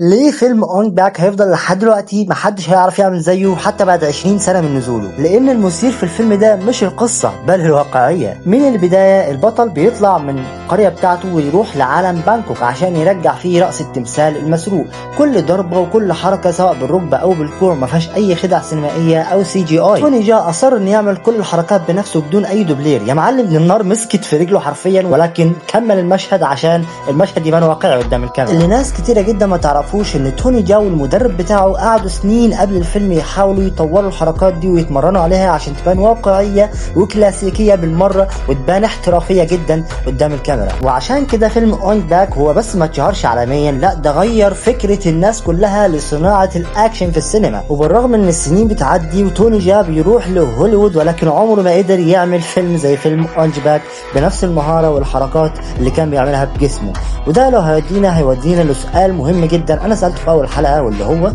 ليه فيلم اونج باك هيفضل لحد دلوقتي محدش هيعرف يعمل زيه حتى بعد 20 سنة من نزوله؟ لأن المثير في الفيلم ده مش القصة بل الواقعية. من البداية البطل بيطلع من القرية بتاعته ويروح لعالم بانكوك عشان يرجع فيه رأس التمثال المسروق. كل ضربة وكل حركة سواء بالركبة أو بالكوع ما فيهاش أي خدع سينمائية أو CGI. توني جا أصر إنه يعمل كل الحركات بنفسه بدون أي دوبلير. يا معلم النار مسكت في رجله حرفيا، ولكن كمل المشهد عشان المشهد يبان واقعي قدام الكاميرا. اللي ناس كتيرة جدا ما تعرفوش ان توني جا والمدرب بتاعه قعدوا سنين قبل الفيلم يحاولوا يطوروا الحركات دي ويتمرنوا عليها عشان تبان واقعية وكلاسيكية بالمرة وتبان احترافية جدا قدام الكاميرا. وعشان كده فيلم اونج باك هو بس ما اتشهرش عالميا، لا ده غير فكرة الناس كلها لصناعة الاكشن في السينما. وبالرغم ان السنين بتعدي وتوني جا بيروح لهوليوود، ولكن عمره ما قدر يعمل فيلم زي فيلم اونج باك بنفس المهارة والحركات اللي كان بيعملها بجسمه. وده لو هيودينا لسؤال مهم جدا انا سألته في اول حلقة، واللي هو